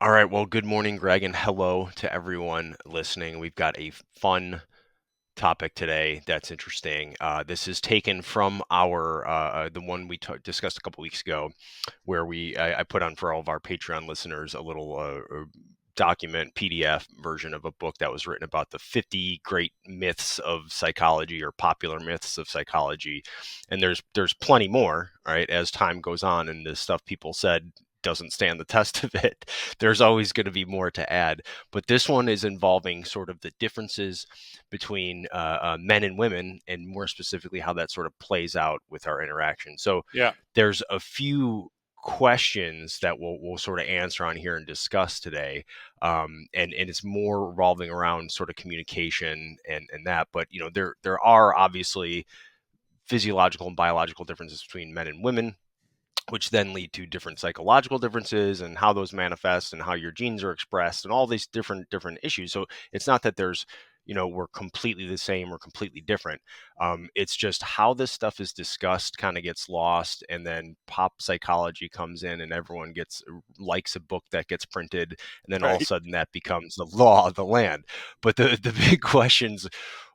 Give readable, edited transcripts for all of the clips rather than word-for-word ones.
All right. Well, good morning, Greg, and hello to everyone listening. We've got a fun topic today that's interesting. This is taken from our the one we discussed a couple weeks ago, where I put on for all of our Patreon listeners a little document PDF version of a book that was written about the 50 great myths of psychology or popular myths of psychology. And there's plenty more, right? As time goes on and the stuff people said doesn't stand the test of it, there's always going to be more to add. But this one is involving sort of the differences between men and women, and more specifically, how that sort of plays out with our interaction. So Yeah. there's a few questions that we'll sort of answer on here and discuss today, and it's more revolving around sort of communication and that. But there are obviously physiological and biological differences between men and women, which then lead to different psychological differences and how those manifest and how your genes are expressed and all these different issues. So it's not that there's we're completely the same or completely different. It's just how this stuff is discussed kind of gets lost, and then pop psychology comes in and everyone gets likes a book that gets printed, and then all of a Right. sudden that becomes the law of the land. But the big questions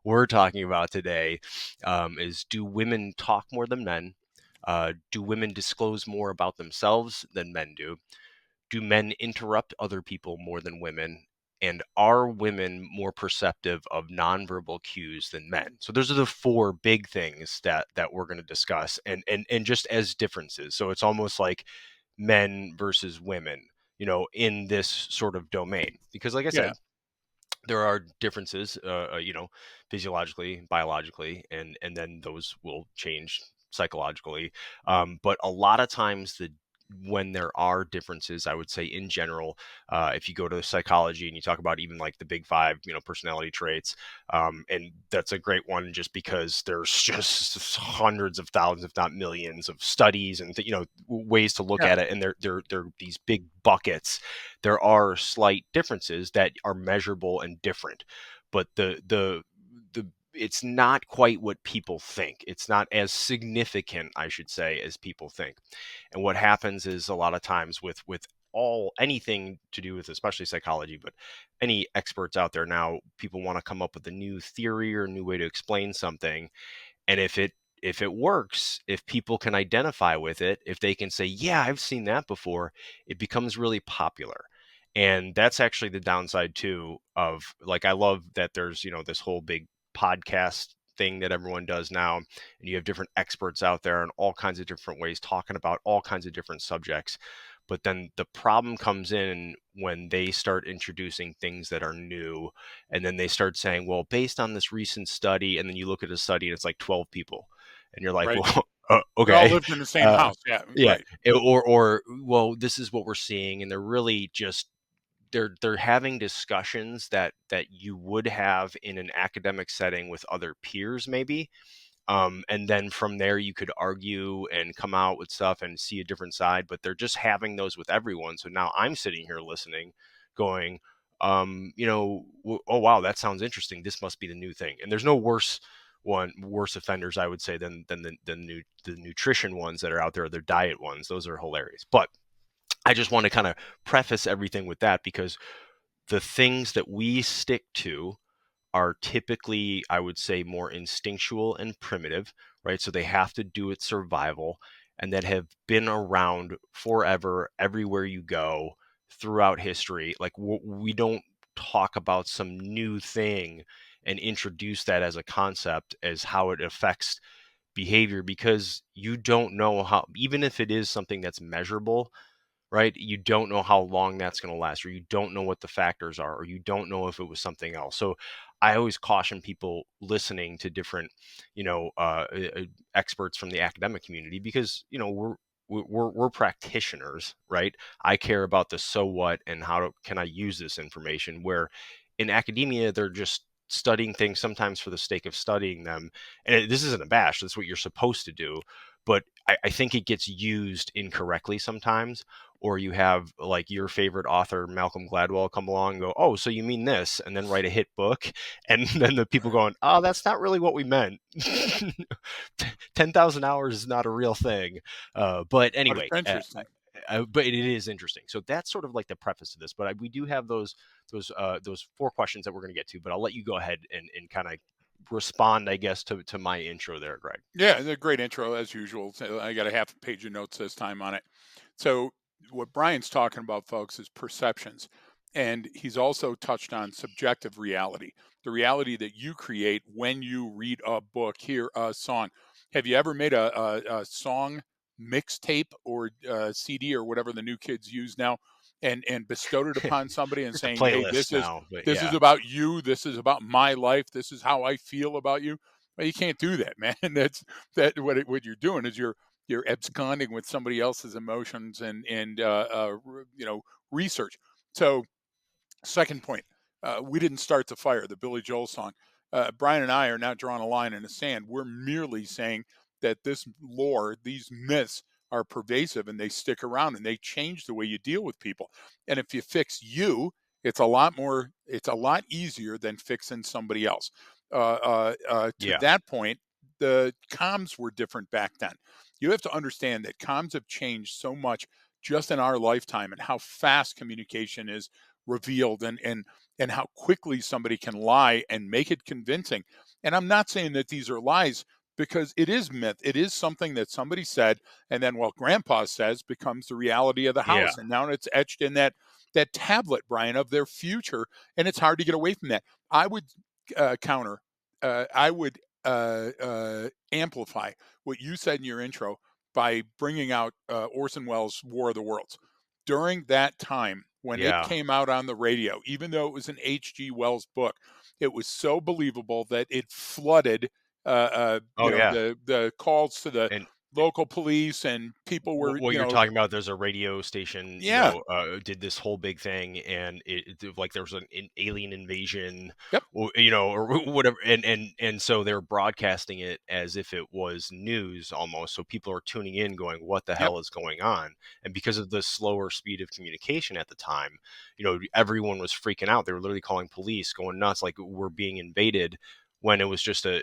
we're talking about today, is, do women talk more than men? Do women disclose more about themselves than men do? Do men interrupt other people more than women? And are women more perceptive of nonverbal cues than men? So those are the four big things that we're going to discuss, and just as differences. So it's almost like men versus women, in this sort of domain. Because, like I Yeah. said, there are differences, physiologically, biologically, and then those will change psychologically. But a lot of times, when there are differences, I would say in general, if you go to psychology and you talk about even like the big five, personality traits, and that's a great one just because there's just hundreds of thousands, if not millions, of studies and ways to look Yeah. at it, and they're these big buckets. There are slight differences that are measurable and different, but the it's not quite what people think. It's not as significant, I should say, as people think. And what happens is, a lot of times with all anything to do with especially psychology, but any experts out there now, people want to come up with a new theory or a new way to explain something. And if it works, if people can identify with it, if they can say, yeah, I've seen that before, it becomes really popular. And that's actually the downside too of, like, I love that there's this whole big podcast thing that everyone does now, and you have different experts out there in all kinds of different ways talking about all kinds of different subjects. But then the problem comes in when they start introducing things that are new, and then they start saying, well, based on this recent study, and then you look at a study and it's like 12 people, and you're like, Right. well, We all okay. lived in the same uh, house. Yeah. yeah. Right. Or well, this is what we're seeing, and they're really just, they're having discussions that you would have in an academic setting with other peers, maybe. And then from there you could argue and come out with stuff and see a different side, but they're just having those with everyone. So now I'm sitting here listening, going, oh wow, that sounds interesting, this must be the new thing. And there's no worse offenders, I would say, than the nutrition ones that are out there, the diet ones. Those are hilarious. But I just want to kind of preface everything with that, because the things that we stick to are typically, I would say, more instinctual and primitive, right? So they have to do with survival, and that have been around forever, everywhere you go throughout history. Like, we don't talk about some new thing and introduce that as a concept as how it affects behavior, because you don't know how, even if it is something that's measurable, right? You don't know how long that's going to last, or you don't know what the factors are, or you don't know if it was something else. So I always caution people listening to different, experts from the academic community, because we're practitioners, right? I care about the so what and can I use this information. Where in academia, they're just studying things sometimes for the sake of studying them, and this isn't a bash. That's what you're supposed to do, but I think it gets used incorrectly sometimes. Or you have, like, your favorite author Malcolm Gladwell come along and go, oh, so you mean this, and then write a hit book, and then the people going, oh, that's not really what we meant. 10,000 hours is not a real thing. But But it's anyway, interesting. but it is interesting. So that's sort of like the preface to this. But we do have those four questions that we're going to get to. But I'll let you go ahead and kind of respond, I guess, to my intro there, Greg. Yeah, it's a great intro as usual. So I got a half a page of notes this time on it. So what Brian's talking about, folks, is perceptions. And he's also touched on subjective reality, the reality that you create when you read a book, hear a song. Have you ever made a song mixtape or CD or whatever the new kids use now, and bestowed it upon somebody and Just a saying, "Hey, playlist now, but this is yeah, about you. This is about my life. This is how I feel about you." Well, you can't do that, man. What you're doing is you're absconding with somebody else's emotions and research. So second point, we didn't start the fire, the Billy Joel song. Brian and I are not drawing a line in the sand. We're merely saying that this lore, these myths, are pervasive and they stick around and they change the way you deal with people. And if you fix you, it's a lot easier than fixing somebody else. To yeah, that point, the comms were different back then. You have to understand that comms have changed so much just in our lifetime and how fast communication is revealed and how quickly somebody can lie and make it convincing. And I'm not saying that these are lies because it is myth. It is something that somebody said, and then what grandpa says becomes the reality of the yeah, house. And now it's etched in that tablet, Brian, of their future. And it's hard to get away from that. I would counter, I would amplify what you said in your intro by bringing out Orson Welles' War of the Worlds. During that time, when it yeah. came out on the radio, even though it was an H.G. Wells book, it was so believable that it flooded, Oh yeah, the calls to the and local police, and people were, what you're talking about, there's a radio station, yeah, did this whole big thing, and like there was an alien invasion, yep, or whatever, and so they're broadcasting it as if it was news almost. So people are tuning in, going, "What the yep, hell is going on?" And because of the slower speed of communication at the time, everyone was freaking out. They were literally calling police, going nuts, like we're being invaded. When it was just a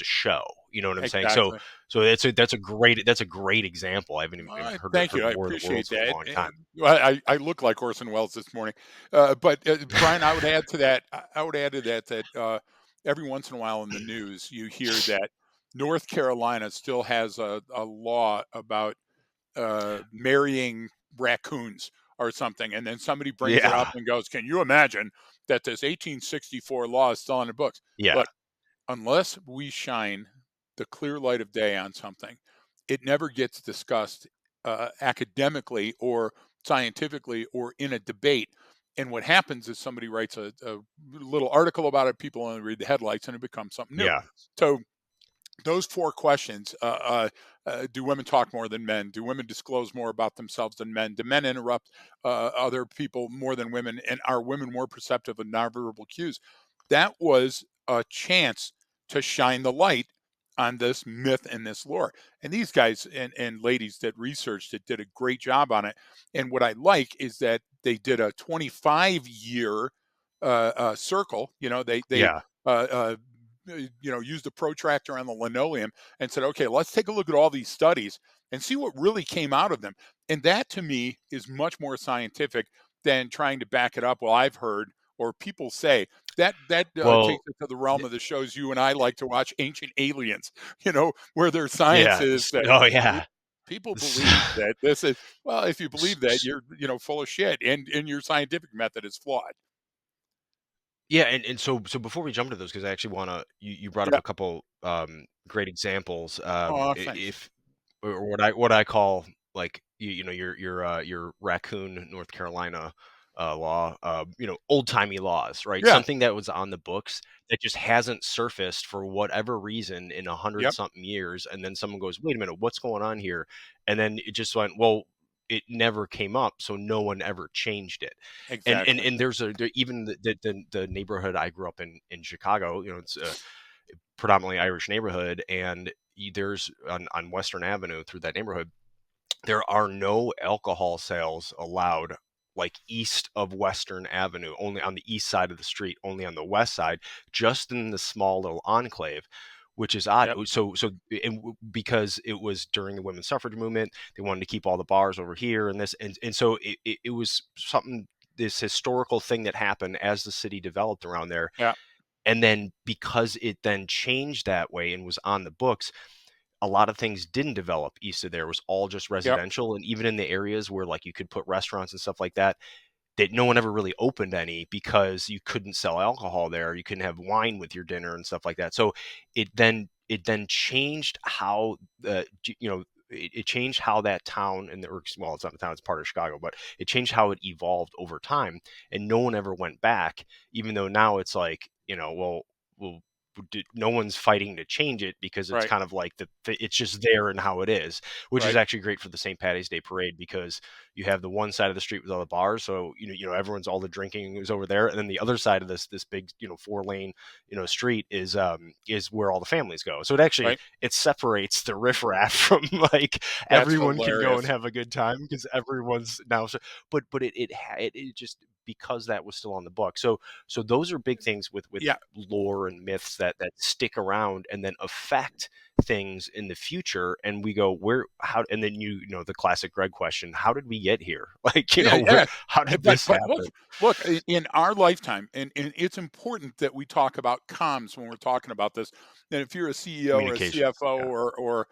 show. You know what I'm saying? So exactly. so that's a great example. I haven't even heard Thank heard you. I War of the appreciate Worlds in a that. long time. I look like Orson Welles this morning, but Brian, I would add to that. I would add to that every once in a while in the news you hear that North Carolina still has a law about marrying raccoons or something, and then somebody brings it up Yeah, and goes, "Can you imagine that this 1864 law is still in the books?" yeah, Look, unless we shine the clear light of day on something, it never gets discussed academically or scientifically or in a debate. And what happens is somebody writes a little article about it, people only read the headlights, and it becomes something new. yeah, So those four questions, do women talk more than men? Do women disclose more about themselves than men? Do men interrupt other people more than women? And are women more perceptive of nonverbal cues? That was a chance to shine the light on this myth and this lore. And these guys and ladies that researched it did a great job on it. And what I like is that they did a 25-year circle. They yeah, uh, uh, used a protractor on the linoleum and said, okay, let's take a look at all these studies and see what really came out of them. And that to me is much more scientific than trying to back it up. Well, I've heard or people say that well, takes it to the realm of the shows you and I like to watch, Ancient Aliens, where their science yeah, is that oh pe- yeah. people believe that this is, well, if you believe that, S- you're full of shit, and your scientific method is flawed. Yeah, and so before we jump into those, because I actually wanna, you brought up Yeah. a couple great examples. Oh, thanks. If or what I call, like, your raccoon North Carolina law, old timey laws, right? Yeah. Something that was on the books that just hasn't surfaced for whatever reason in a hundred Yep. something years, and then someone goes, "Wait a minute, what's going on here?" And then it just went, well. It never came up, so no one ever changed it. and and Exactly. and even the neighborhood I grew up in Chicago. It's a predominantly Irish neighborhood, and there's on Western Avenue through that neighborhood, there are no alcohol sales allowed, like east of Western Avenue, only on the east side of the street, only on the west side, just in the small little enclave. which is odd. Yep. Because it was during the women's suffrage movement, they wanted to keep all the bars over here and this, and so it was something, this historical thing that happened as the city developed around there. Yeah. And then because it then changed that way and was on the books, a lot of things didn't develop east of there. It was all just Yep. residential. And even in the areas where like you could put restaurants and stuff like that, that no one ever really opened any because you couldn't sell alcohol there. You couldn't have wine with your dinner and stuff like that. So it then changed how it changed how that town, well, it's not a town, it's part of Chicago, but it changed how it evolved over time, and no one ever went back. Even though now it's like, well, no one's fighting to change it because it's Right. kind of like it's just there and how it is, which is Right. actually great for the St. Patty's Day parade, because you have the one side of the street with all the bars, so everyone's, all the drinking is over there, and then the other side of this big, 4-lane street is where all the families go. So Right. it separates the riffraff from, like, That's everyone can go and hilarious. have a good time because everyone's now. So, but it just, because that was still on the book. So those are big things with Yeah. lore and myths that stick around and then affect things in the future. And we go, where, how, and then the classic Greg question: how did we get here? Like, Yeah, where, yeah. how did But this look, happen? in our lifetime, and it's important that we talk about comms when we're talking about this. And if you're a CEO or a Communications. CFO Yeah. or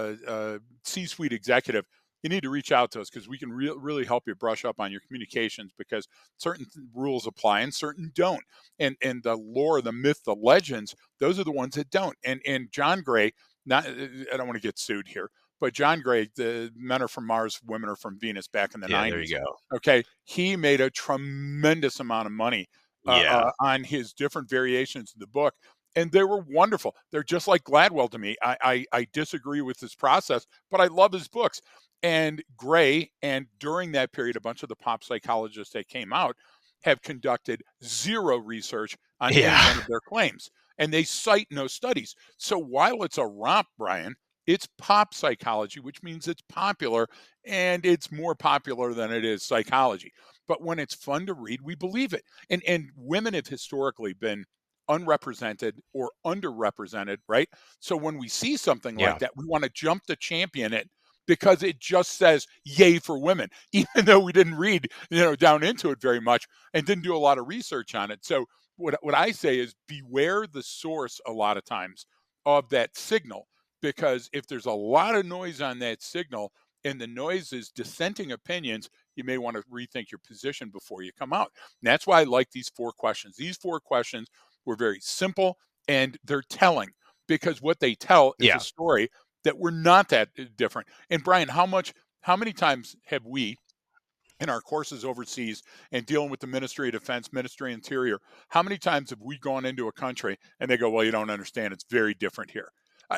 a C-suite executive, you need to reach out to us because we can really help you brush up on your communications because certain rules apply and certain don't. And the lore, the myth, the legends, those are the ones that don't. And John Gray, not I don't want to get sued here, but John Gray, the men are from Mars, women are from Venus back in the Yeah, there 90s. you go. Okay. He made a tremendous amount of money Yeah. on his different variations of the book. And they were wonderful. They're just like Gladwell to me. I disagree with his process, but I love his books. And Gray, and during that period, a bunch of the pop psychologists that came out have conducted zero research on any Yeah. one of their claims. And they cite no studies. So while it's a romp, Brian, it's pop psychology, which means it's popular and it's more popular than it is psychology. But when it's fun to read, we believe it. And women have historically been unrepresented or underrepresented, right? So when we see something like Yeah. that, we want to jump to champion it because it just says yay for women, even though we didn't read, down into it very much and didn't do a lot of research on it. So what I say is beware the source a lot of times of that signal, because if there's a lot of noise on that signal and the noise is dissenting opinions, you may want to rethink your position before you come out. And that's why I like these 4 questions. These 4 questions were very simple and they're telling, because what they tell is a Yeah. story that we're not that different. And Brian, how many times have we in our courses overseas and dealing with the Ministry of Defense, Ministry of Interior, how many times have we gone into a country and they go, well, you don't understand, it's very different here.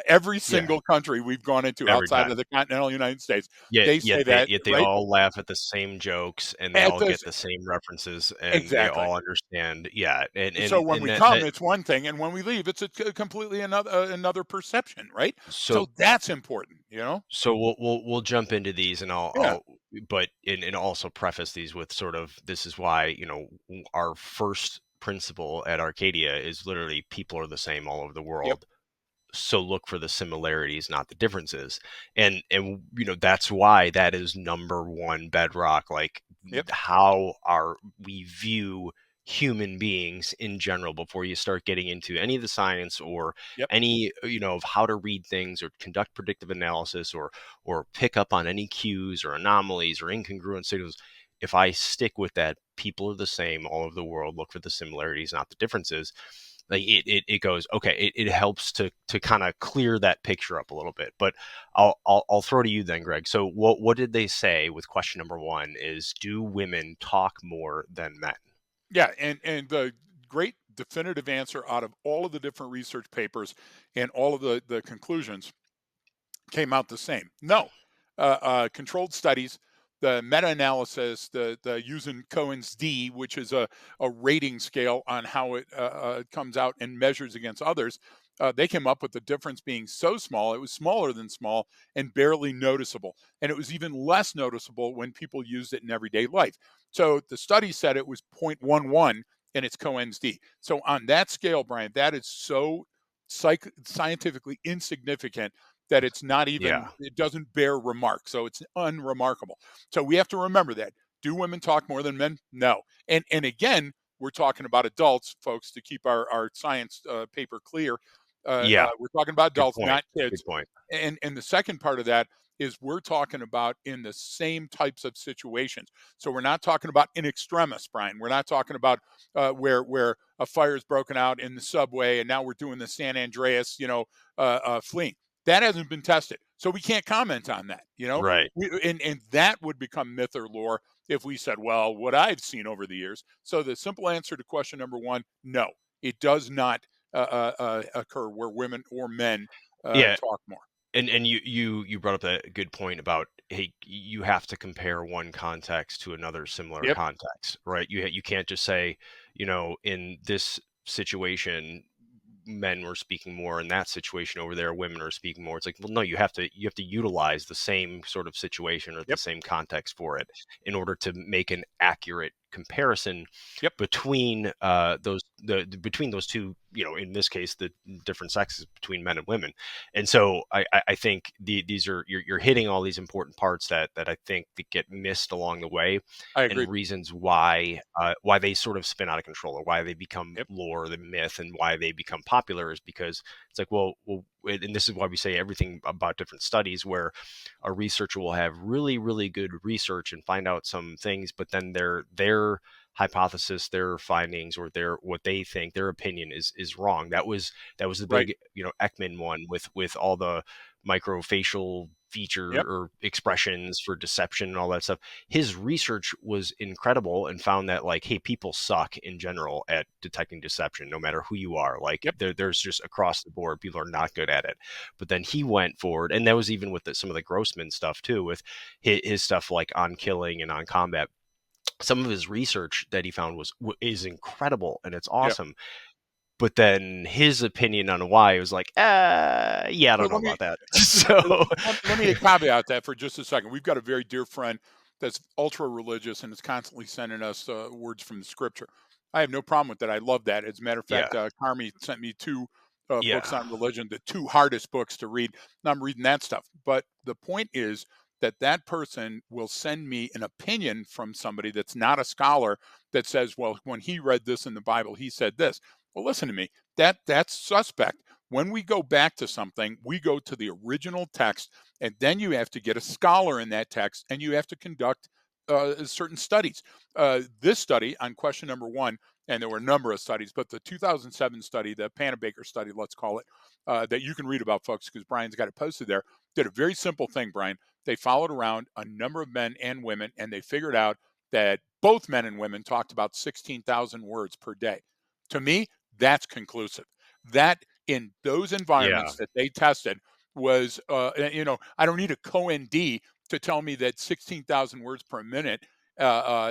Every Yeah. single country we've gone into Every outside time. of the continental United States, Yet they yet say they that, yet they right? all laugh at the same jokes, and they At all this, get the same references, and they exactly. all understand. Yeah, and So and when and we that come, that it's one thing, and when we leave, it's a completely another perception, right? so So that's important. so we'll jump into these, and Yeah. but and also preface these with sort of, this is why, our first principle at Arcadia is literally people are the same all over the Yep. world. So look for the similarities, not the differences. And that's why that is number one bedrock. Like, Yep. how are we view human beings in general before you start getting into any of the science, or Yep. any of how to read things or conduct predictive analysis, or pick up on any cues or anomalies or incongruent signals. If I stick with that, people are the same all over the world, look for the similarities, not the differences. Like, it goes, okay, it helps to kind of clear that picture up a little bit. But I'll throw to you then, Greg. So what did they say with question number one? Is, do women talk more than men? Yeah, and the great definitive answer out of all of the different research papers and all of the conclusions came out the same. No, controlled studies, the meta-analysis, the using Cohen's D, which is a rating scale on how it comes out and measures against others. They came up with the difference being so small, it was smaller than small and barely noticeable. And it was even less noticeable when people used it in everyday life. So the study said it was 0.11 in its Cohen's D. So on that scale, Brian, that is so scientifically insignificant that it's not even, Yeah. it doesn't bear remark. So it's unremarkable. So we have to remember that. Do women talk more than men? No. And again, we're talking about adults, folks, to keep our science paper clear. Yeah. We're talking about Good adults, point. not Good kids. point. And the second part of that is we're talking about in the same types of situations. So we're not talking about in extremis, Brian. We're not talking about where a fire is broken out in the subway and now we're doing the San Andreas, fleeing. That hasn't been tested, so we can't comment on that. Right. And that would become myth or lore if we said, well, what I've seen over the years. So the simple answer to question number one, no, it does not occur where women or men Yeah. talk more. And you brought up a good point about, hey, you have to compare one context to another similar Yep. context, right? You can't just say, in this situation men were speaking more, in that situation over there women are speaking more. It's like, well, no, you have to utilize the same sort of situation or the Yep. same context for it in order to make an accurate comparison Yep. between between those two, in this case the different sexes, between men and women. And so I think these are, you're hitting all these important parts that I think that get missed along the way, I agree. and reasons why they sort of spin out of control, or why they become Yep. lore, the myth, and why they become popular, is because it's like, well, and this is why we say everything about different studies, where a researcher will have really, really good research and find out some things, but then their hypothesis, their findings, or their what they think, their opinion is wrong. That was the Right. big, Ekman one, with all the microfacial feature Yep. or expressions for deception and all that stuff. His research was incredible and found that, like, hey, people suck in general at detecting deception, no matter who you are. Like, Yep. there's just across the board, people are not good at it. But then he went forward, and that was even with some of the Grossman stuff too, with his stuff like on killing and on combat. Some of his research that he found is incredible and it's Yep. awesome. But then his opinion on why was like, yeah, I So don't know let me about that. uh, So let me caveat that for just a second. We've got a very dear friend that's ultra religious and is constantly sending us words from the scripture. I have no problem with that. I love that. As a matter of yeah, fact, Carmi sent me two books yeah, on religion, the two hardest books to read, and I'm reading that stuff. But the point is that that person will send me an opinion from somebody that's not a scholar that says, well, when he read this in the Bible, he said this. Well, listen to me. That's suspect. When we go back to something, we go to the original text, and then you have to get a scholar in that text, and you have to conduct certain studies. This study on question number one, and there were a number of studies, but the 2007 study, the Panabaker study, let's call it, that you can read about, folks, because Brian's got it posted there, did a very simple thing, Brian. They followed around a number of men and women, and they figured out that both men and women talked about 16,000 words per day. To me, that's conclusive. That in those yeah. environments that they tested was, I don't need a co-ND to tell me that 16,000 words per minute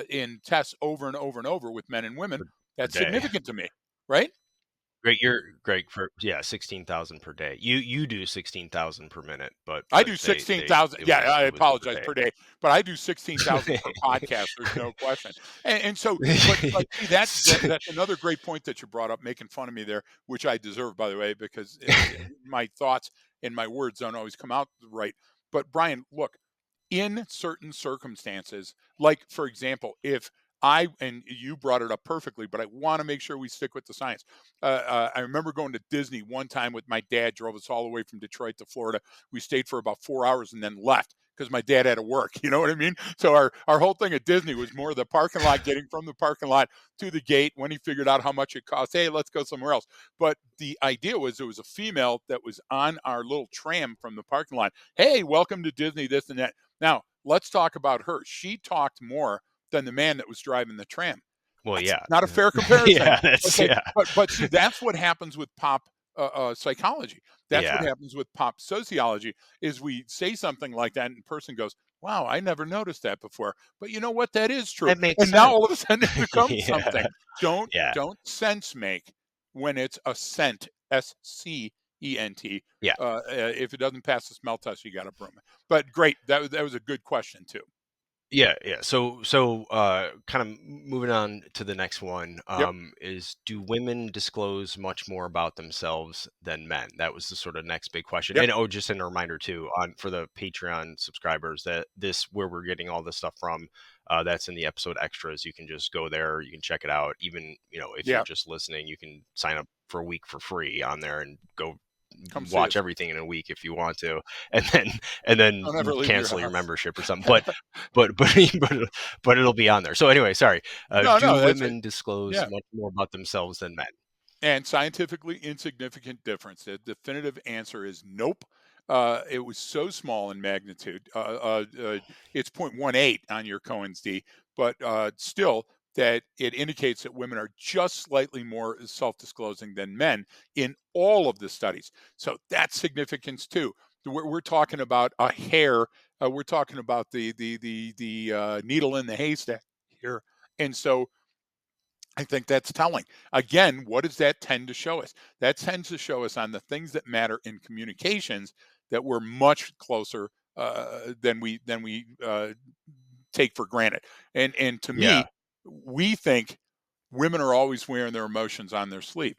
in tests over and over and over with men and women, Per that's day. significant to me, right? Great, you're great for, yeah, 16,000 per day. You do 16,000 per minute, but I do they 16,000. it Yeah, was I it was per apologize day. per day, but I do 16,000 per podcast. There's no question. And so, but see, that's another great point that you brought up, making fun of me there, which I deserve, by the way, because my thoughts and my words don't always come out right. But Brian, look, in certain circumstances, like for example, if I, and you brought it up perfectly, but I want to make sure we stick with the science. I remember going to Disney one time with my dad, drove us all the way from Detroit to Florida. We stayed for about 4 hours and then left because my dad had to work. You know what I mean? So our whole thing at Disney was more the parking lot, getting from the parking lot to the gate. When he figured out how much it cost, hey, let's go somewhere else. But the idea was there was a female that was on our little tram from the parking lot. Hey, welcome to Disney, this and that. Now, let's talk about her. She talked more than the man that was driving the tram. Well, That's yeah. not a fair comparison. Yeah, that's, Okay, yeah. but see, that's what happens with pop psychology. That's what Yeah. happens with pop sociology. Is we say something like that, and the person goes, "Wow, I never noticed that before." But you know what? That is true. That makes And now sense. all of a sudden, it becomes something. Yeah. Yeah. Don't sense make when it's a scent. SCENT. Yeah. If it doesn't pass the smell test, you got to broom it. But great, that was a good question too. Yeah. Kind of moving on to the next one, Yep. is do women disclose much more about themselves than men? That was the sort of next big question. Yep. And oh, just a reminder too, on for the Patreon subscribers, that this where we're getting all this stuff from, that's in the episode extras. You can just go there, you can check it out. Even, if you're Yeah. just listening, you can sign up for a week for free on there and go Come see watch us. everything in a week if you want to, and then Don't ever leave your cancel your house. membership or something. But but it'll be on there. So anyway, sorry. No, Do no, that's it. women disclose Yeah. much more about themselves than men? And scientifically insignificant difference. The definitive answer is nope. It was so small in magnitude. It's 0.18 on your Cohen's d, but still, that it indicates that women are just slightly more self-disclosing than men in all of the studies. So that's significance too. We're talking about a hair. We're talking about the needle in the haystack here, and so I think that's telling. Again, what does that tend to show us? That tends to show us on the things that matter in communications that we're much closer than we take for granted. And to me, Yeah, we think women are always wearing their emotions on their sleeve.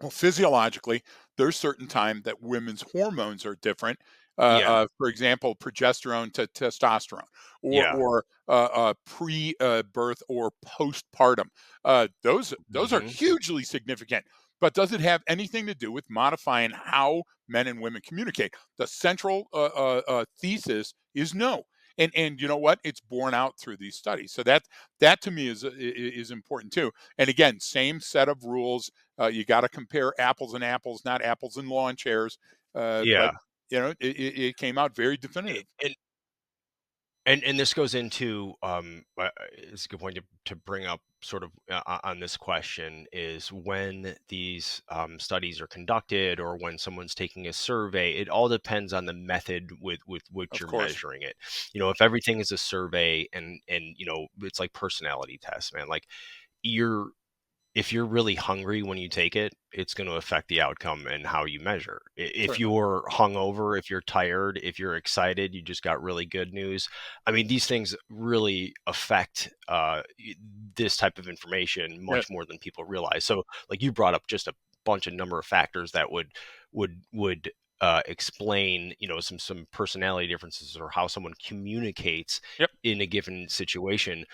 Well, physiologically, there's certain time that women's hormones are different. yeah, For example, progesterone to testosterone, or yeah. pre-birth or postpartum. Those are Hmm. hugely significant. But does it have anything to do with modifying how men and women communicate? The central thesis is no. And you know what? It's borne out through these studies. So that to me is important too. And again, same set of rules. You got to compare apples and apples, not apples and lawn chairs. But Yeah. it came out very definitive. And and this goes into it's a good point to bring up sort of on this question is when these studies are conducted or when someone's taking a survey, it all depends on the method with which Of you're course. measuring it. If everything is a survey and it's like personality tests, man, like you're if you're really hungry when you take it, it's going to affect the outcome and how you measure. If Certainly. you're hungover, if you're tired, if you're excited, you just got really good news. I mean, these things really affect this type of information Yes. much more than people realize. So, like you brought up just a bunch of number of factors that would explain, some personality differences or how someone communicates Yep. in a given situation.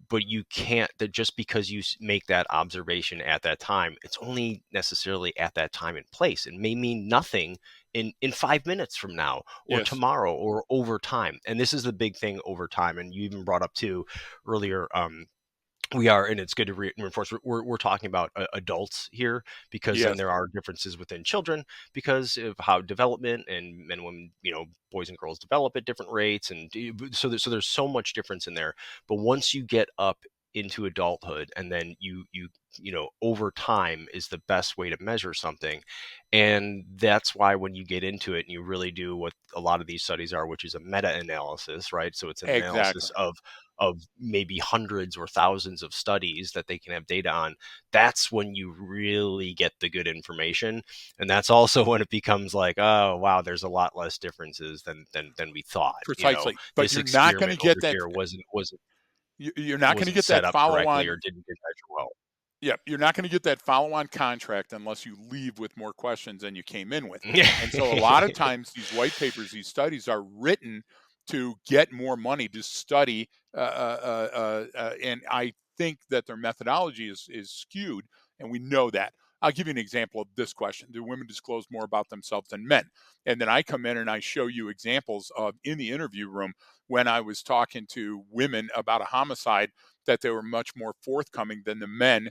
But you can't that just because you make that observation at that time, it's only necessarily at that time and place. It may mean nothing in 5 minutes from now or Yes. tomorrow or over time. And this is the big thing over time. And you even brought up too earlier. We are, and it's good to reinforce. We're talking about adults here because then Yes. there are differences within children because of how development and men, and women, boys and girls develop at different rates, and so there's so much difference in there. But once you get up into adulthood, and then over time is the best way to measure something, and that's why when you get into it and you really do what a lot of these studies are, which is a meta-analysis, right? So it's an analysis Exactly. of maybe hundreds or thousands of studies that they can have data on. That's when you really get the good information, and that's also when it becomes like, oh wow, there's a lot less differences than we thought. Precisely. But This you're not going to experiment over get that. here You're not going to wasn't get set that up follow correctly on. or didn't measure well. Yeah, you're not going to get that follow-on contract unless you leave with more questions than you came in with. And so a lot of times these white papers, these studies are written to get more money to study, and I think that their methodology is skewed, and we know that. I'll give you an example of this question: do women disclose more about themselves than men? And then I come in and I show you examples of in the interview room when I was talking to women about a homicide that they were much more forthcoming than the men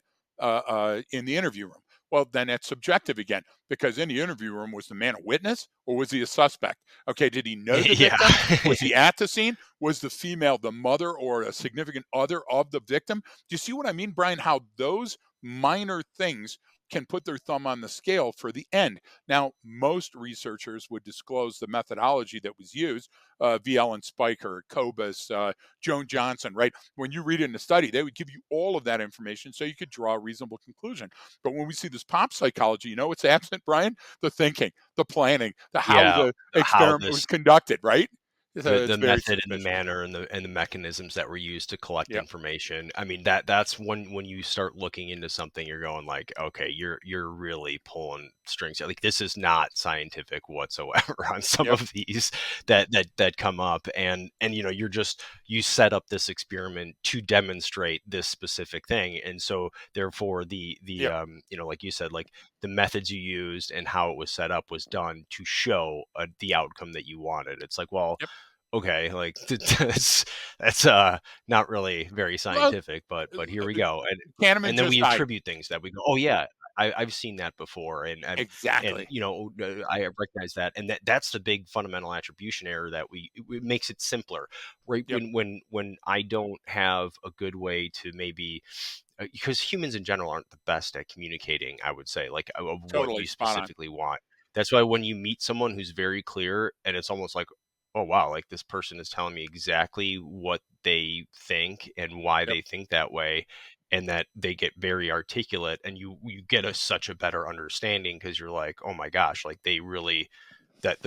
in the interview room. Well, then it's subjective again, because in the interview room, was the man a witness or was he a suspect? Okay, did he know the Yeah. victim? Was he at the scene? Was the female the mother or a significant other of the victim? Do you see what I mean, Brian? How those minor things can put their thumb on the scale for the end. Now, most researchers would disclose the methodology that was used, VL and Spiker, Cobus, Joan Johnson, right? When you read it in the study, they would give you all of that information so you could draw a reasonable conclusion. But when we see this pop psychology, what's absent, Brian? The thinking, the planning, the how Yeah, the how experiment was this conducted, right? So The it's very method and the suspicious. manner and the mechanisms that were used to collect Yep, information. I mean, that's when you start looking into something, you're going like, okay, you're really pulling strings. Like this is not scientific whatsoever on some yep, of these that come up, and you're just you set up this experiment to demonstrate this specific thing, and so therefore the yep, like you said, like the methods you used and how it was set up was done to show the outcome that you wanted. It's like, well, yep. okay, like that's not really very Well, scientific, uh, but here we uh, go. Kahneman And then just we died. attribute things that we go, oh yeah, I've seen that before, and Exactly. I recognize that, and that's the big fundamental attribution error that it makes it simpler, right? Yep, When I don't have a good way to maybe because humans in general aren't the best at communicating, I would say, like of what totally you spot on. specifically want. That's why when you meet someone who's very clear and it's almost like, oh wow, like this person is telling me exactly what they think and why Yep, they think that way, and that they get very articulate, and you get such a better understanding because you're like, oh my gosh, like they really that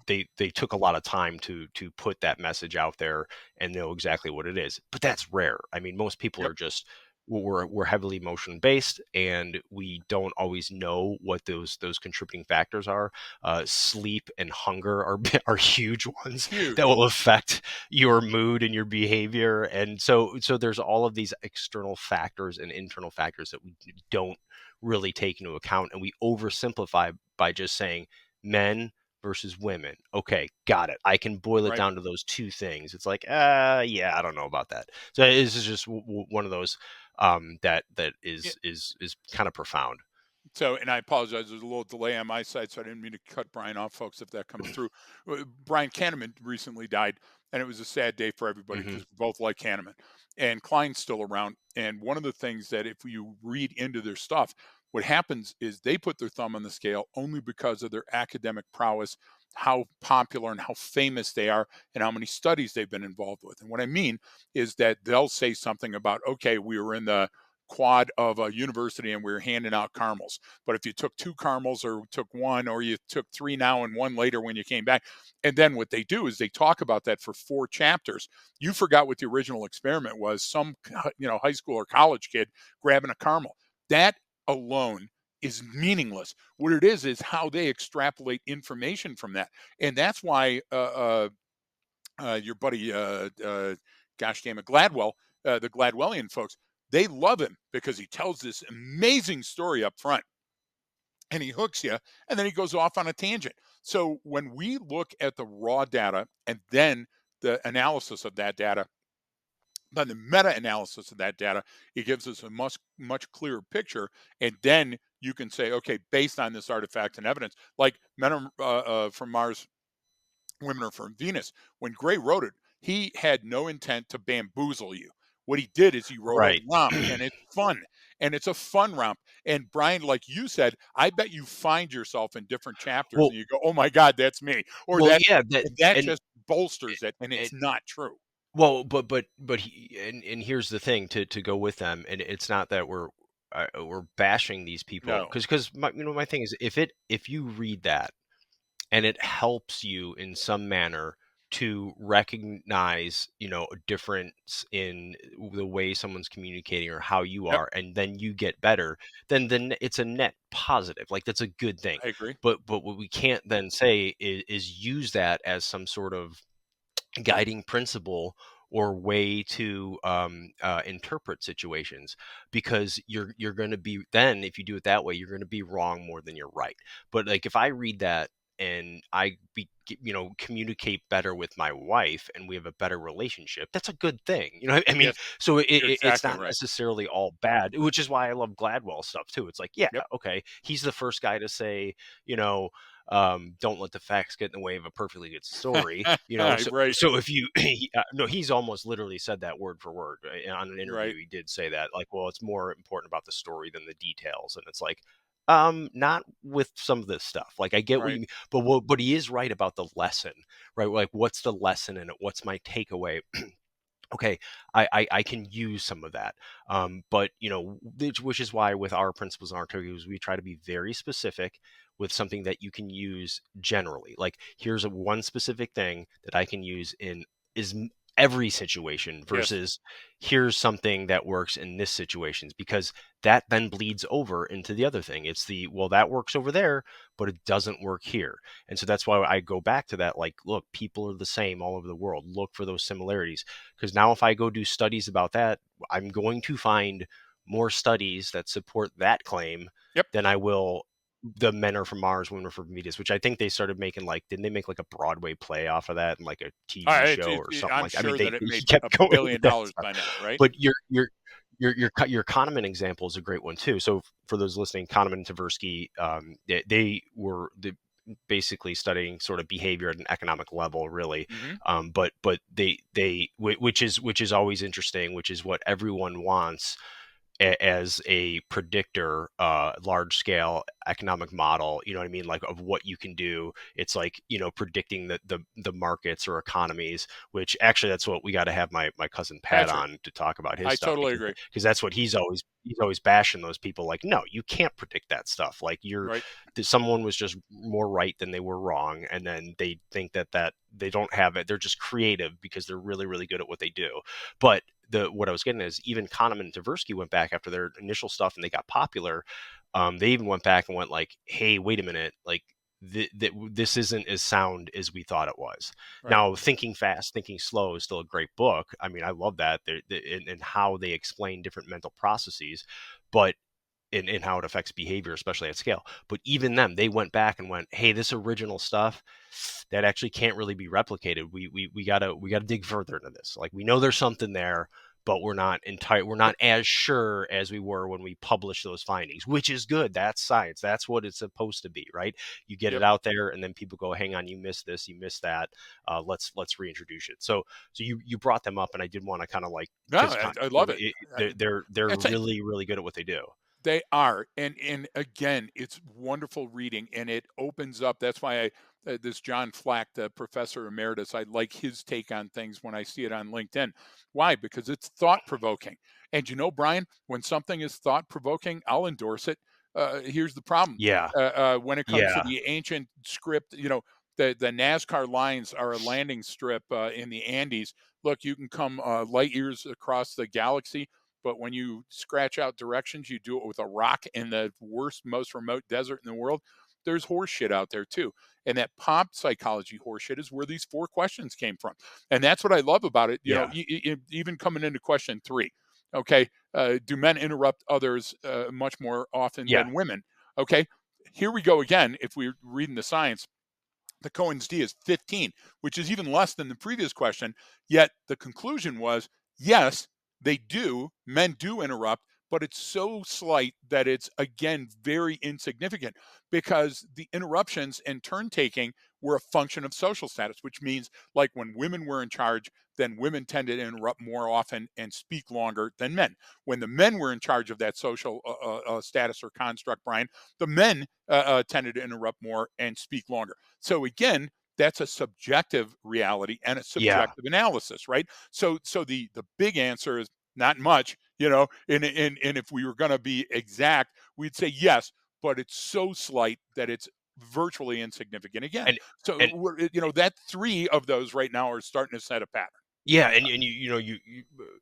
they took a lot of time to put that message out there and know exactly what it is. But that's rare. I mean, most people yep, are just we're heavily emotion based, and we don't always know what those contributing factors are. Sleep and hunger are are huge ones that huge. will affect your mood and your behavior, and so there's all of these external factors and internal factors that we don't really take into account, and we oversimplify by just saying men versus women. Okay, got it. I can boil it Right. down to those two things. It's like, yeah, I don't know about that. So this is just one of those that is kind of profound. So, and I apologize, there's a little delay on my side, so I didn't mean to cut Brian off, folks, if that comes through. Brian Kahneman recently died, and it was a sad day for everybody Hmm. because we both like Kahneman. And Klein's still around. And one of the things that if you read into their stuff, what happens is they put their thumb on the scale only because of their academic prowess, how popular and how famous they are, and how many studies they've been involved with. And what I mean is that they'll say something about, okay, we were in the quad of a university and we were handing out caramels. But if you took two caramels or took one, or you took three now and one later when you came back, and then what they do is they talk about that for 4 chapters. You forgot what the original experiment was. Some high school or college kid grabbing a caramel. That alone is meaningless. What it is how they extrapolate information from that, and that's why your buddy, gosh damn it, Gladwell, the Gladwellian folks, they love him because he tells this amazing story up front and he hooks you and then he goes off on a tangent. So when we look at the raw data and then the analysis of that data, then the meta-analysis of that data, it gives us a much clearer picture. And then you can say, okay, based on this artifact and evidence, like men from Mars, women are from Venus. When Gray wrote it, he had no intent to bamboozle you. What he did is he wrote a Right. romp, and it's fun, and it's a fun romp. And Brian, like you said, I bet you find yourself in different chapters, well, and you go, "Oh my God, that's me," or well, that, yeah. That and that and just bolsters it, and and it's not true. well, but and here's the thing to go with them, and it's not that we're bashing these people No, because my thing is if you read that and it helps you in some manner to recognize a difference in the way someone's communicating or how you yep, are, and then you get better, then it's a net positive, like that's a good thing. I agree. But what we can't then say is use that as some sort of guiding principle or way to interpret situations, because you're going to be, then if you do it that way, you're going to be wrong more than you're right. But like if I read that and communicate better with my wife and we have a better relationship, that's a good thing, I mean. Yes, So you're it's exactly not right. necessarily all bad, which is why I love Gladwell stuff too. It's like, yeah, Yep, okay, he's the first guy to say, you know don't let the facts get in the way of a perfectly good story. So right, so if you no, he's almost literally said that word for word on an right, interview. He did say that, like, well, it's more important about the story than the details, and it's like, not with some of this stuff. Like, I get what you right. mean, but he is right about the lesson, right? Like, what's the lesson in it? What's my takeaway? Okay, I can use some of that, but which is why with our principles and our targets we try to be very specific. with something that you can use generally. Like, here's a one specific thing that I can use in is every situation Yes. versus here's something that works in this situations, because that then bleeds over into the other thing. It's the, well, that works over there, but it doesn't work here. And so that's why I go back to that, like, look, people are the same all over the world. Look for those similarities. Because now if I go do studies about that, I'm going to find more studies that support that claim Yep. than I will the men are from Mars, women are from Venus, which I think they started making, like, didn't they make like a Broadway play off of that and like a TV show or something I'm like, I mean, sure that it he made kept going with that $1 billion stuff. by now, right? But your Kahneman example is a great one too. So for those listening, Kahneman and Tversky, they were basically studying sort of behavior at an economic level, really. Hmm. But which is always interesting, which is what everyone wants as a predictor, large scale economic model, you know what I mean, like, of what you can do. It's like, predicting the markets or economies, which actually that's what we got to have my cousin Pat That's right. on to talk about his I stuff, totally agree. because that's what he's always bashing those people, like, no, you can't predict that stuff. Like, Right. someone was just more right than they were wrong, and then they think that they don't have it. They're just creative because they're really really good at what they do. But what I was getting is, even Kahneman and Tversky went back after their initial stuff and they got popular. They even went back and went like, "Hey, wait a minute! Like, this isn't as sound as we thought it was." Right. Now, Thinking Fast, Thinking Slow is still a great book. I mean, I love that, and how they explain different mental processes, but in how it affects behavior, especially at scale. But even them, they went back and went, "Hey, this original stuff that actually can't really be replicated. We gotta dig further into this. Like, we know there's something there, but we're Yep. not as sure as we were when we published those findings, which is good. That's science. That's what it's supposed to be, right? You get it Yep. out there, and then people go, hang on, you missed this, you missed that. Let's reintroduce it. So you brought them up, and I did want to kind of like, No, because I love it. they're It's a, really really good at what they do. They are, and again, it's wonderful reading, and it opens up. That's why this John Flack, the professor emeritus, I like his take on things when I see it on LinkedIn. Why? Because it's thought provoking. And you know, Brian, when something is thought provoking, I'll endorse it. Here's the problem: Yeah, when it comes to yeah, the ancient script, the NASCAR lines are a landing strip in the Andes. Look, you can come light years across the galaxy, but when you scratch out directions, you do it with a rock in the worst, most remote desert in the world. There's horse shit out there too. And that pop psychology horse shit is where these four questions came from. And that's what I love about it. yeah, Even coming into question three, okay, do men interrupt others much more often yeah, than women? Okay, here we go again. If we're reading the science, the Cohen's d is 15, which is even less than the previous question. Yet the conclusion was yes, they do. Men do interrupt, but it's so slight that it's, again, very insignificant because the interruptions and turn taking were a function of social status, which means, like, when women were in charge, then women tended to interrupt more often and speak longer than men. When the men were in charge of that social status or construct, Brian, the men tended to interrupt more and speak longer. So again, that's a subjective reality and a yeah. subjective analysis, right? So the big answer is not much, and if we were going to be exact, we'd say yes, but it's so slight that it's virtually insignificant again. And So and that three of those right now are starting to set a pattern. yeah, and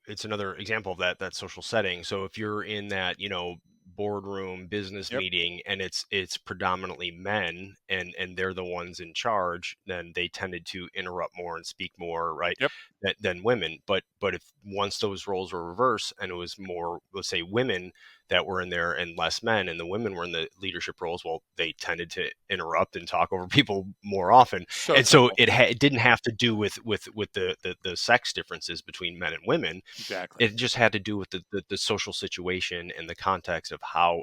it's another example of that social setting. So if you're in that, boardroom business Yep. meeting, and it's predominantly men, and they're the ones in charge, then they tended to interrupt more and speak more, right, Yep. than women. But if once those roles were reversed and it was more, let's say, women that were in there and less men, and the women were in the leadership roles, well, they tended to interrupt and talk over people more often. So And so simple. it didn't have to do with the sex differences between men and women. Exactly. It just had to do with the social situation and the context of how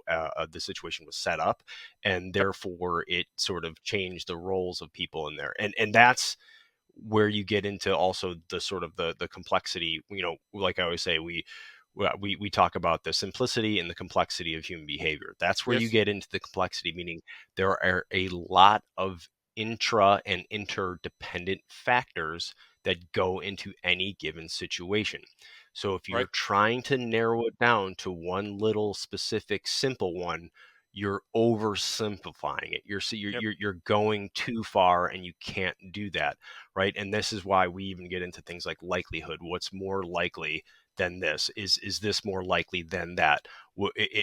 the situation was set up, and Yep. therefore it sort of changed the roles of people in there. And that's where you get into also the sort of the complexity. Like I always say, we talk about the simplicity and the complexity of human behavior. That's where you Yes. get into the complexity, meaning there are a lot of intra and interdependent factors that go into any given situation. So if Right. you're trying to narrow it down to one little specific simple one, you're oversimplifying it. Yep. You're going too far, and you can't do that, right? And this is why we even get into things like likelihood. What's more likely than this? Is this more likely than that?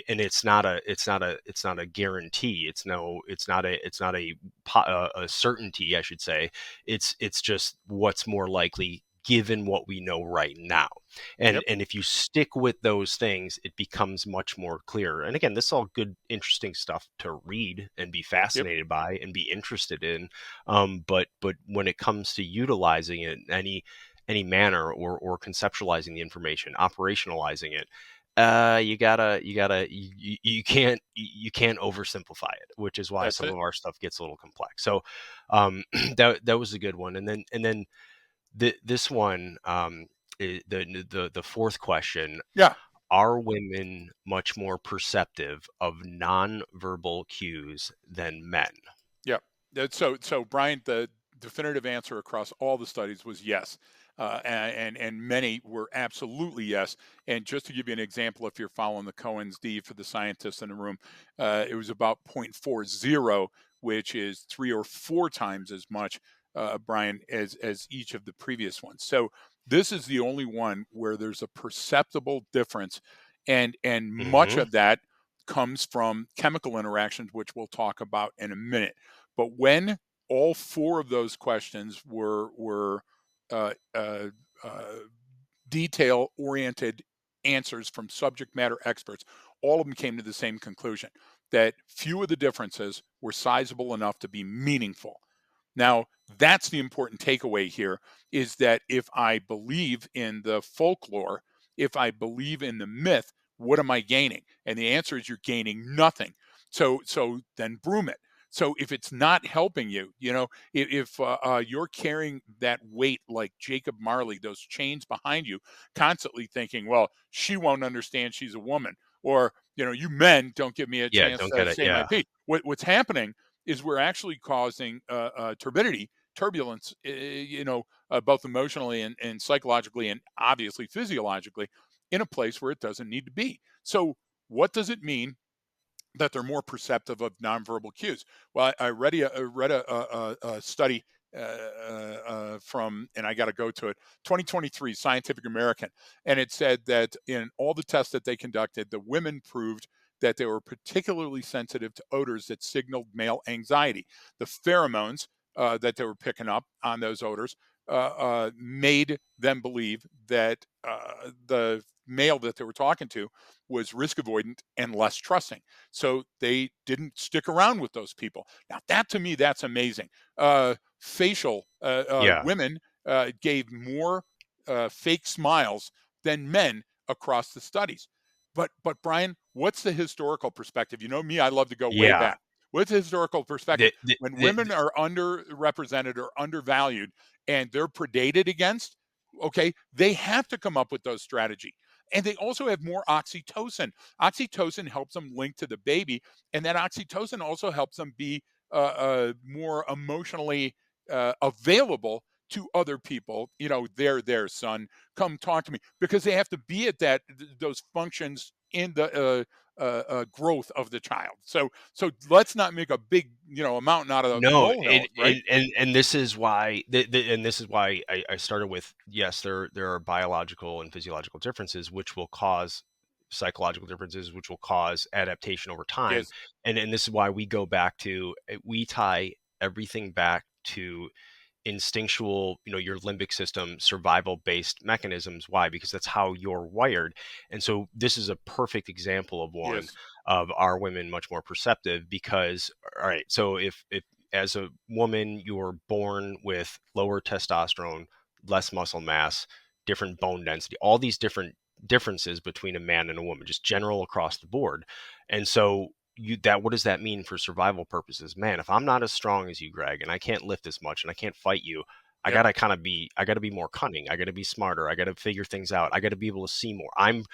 And it's not a guarantee. It's not a certainty, I should say. It's just what's more likely given what we know right now. Yep. And if you stick with those things, it becomes much more clear. And again, this is all good, interesting stuff to read and be Yep. fascinated by and be interested in. But when it comes to utilizing it in any manner, or conceptualizing the information, operationalizing it, you can't oversimplify it, which is why That's some it. of our stuff gets a little complex. So that was a good one. And then this one, the fourth question: Yeah. are women much more perceptive of nonverbal cues than men? Yep. So Brian, the definitive answer across all the studies was yes. And many were absolutely yes. And just to give you an example, if you're following the Cohen's D for the scientists in the room, it was about 0.40, which is 3 or 4 times as much, Brian, as each of the previous ones. So this is the only one where there's a perceptible difference, and much Hmm. of that comes from chemical interactions, which we'll talk about in a minute. But when all four of those questions were uh, uh, uh, detail oriented answers from subject matter experts, all of them came to the same conclusion, that few of the differences were sizable enough to be meaningful. Now, that's the important takeaway here, is that if I believe in the folklore, if I believe in the myth, what am I gaining? And the answer is you're gaining nothing. So then broom it. So if it's not helping you, if you're carrying that weight like Jacob Marley, those chains behind you, constantly thinking, well, she won't understand, she's a woman, or you men don't give me a Yeah, chance don't to get it. say my Yeah, piece. What's happening is we're actually causing turbulence, both emotionally and psychologically, and obviously physiologically, in a place where it doesn't need to be. So, what does it mean that they're more perceptive of nonverbal cues? Well, I read a study from, and I got to go to it, 2023 Scientific American, and it said that in all the tests that they conducted, the women proved that they were particularly sensitive to odors that signaled male anxiety. The pheromones that they were picking up on those odors made them believe that the male that they were talking to was risk avoidant and less trusting. So they didn't stick around with those people. Now, that to me, that's amazing. Facial yeah, women gave more fake smiles than men across the studies. But Brian, what's the historical perspective? You know me, I love to go way yeah. back. What's the historical perspective? The, the, When the, women are underrepresented or undervalued and they're predated against, okay, they have to come up with those strategy. And they also have more oxytocin. Oxytocin helps them link to the baby, and that oxytocin also helps them be more emotionally available to other people. Their son, come talk to me, because they have to be at those functions in the growth of the child. So let's not make a big a mountain out of No, molehills, right? and this is why, and this is why I started with, yes, there are biological and physiological differences which will cause psychological differences, which will cause adaptation over time, Yes. and this is why we go back to, we tie everything back to instinctual, your limbic system, survival based mechanisms. Why? Because that's how you're wired. And so this is a perfect example of one, Yes. of are women much more perceptive? Because, all right, so if as a woman you're born with lower testosterone, less muscle mass, different bone density, all these differences between a man and a woman, just general across the board. And so what does that mean for survival purposes? Man, if I'm not as strong as you, Greg, and I can't lift as much and I can't fight you, Yep. I gotta be more cunning. I gotta be smarter. I gotta figure things out. I gotta be able to see more. I'm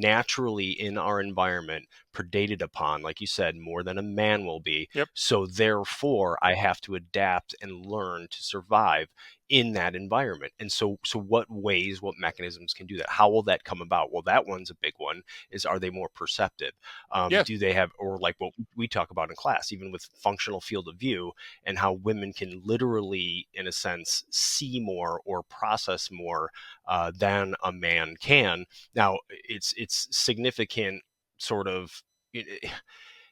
naturally in our environment predated upon, like you said, more than a man will be. Yep. So therefore I have to adapt and learn to survive in that environment. And so what ways, what mechanisms can do that? How will that come about? Well, that one's a big one. Is, are they more perceptive? Yes, Do they have, or like what we talk about in class, even with functional field of view, and how women can literally, in a sense, see more or process more than a man can. Now, it's significant, sort of.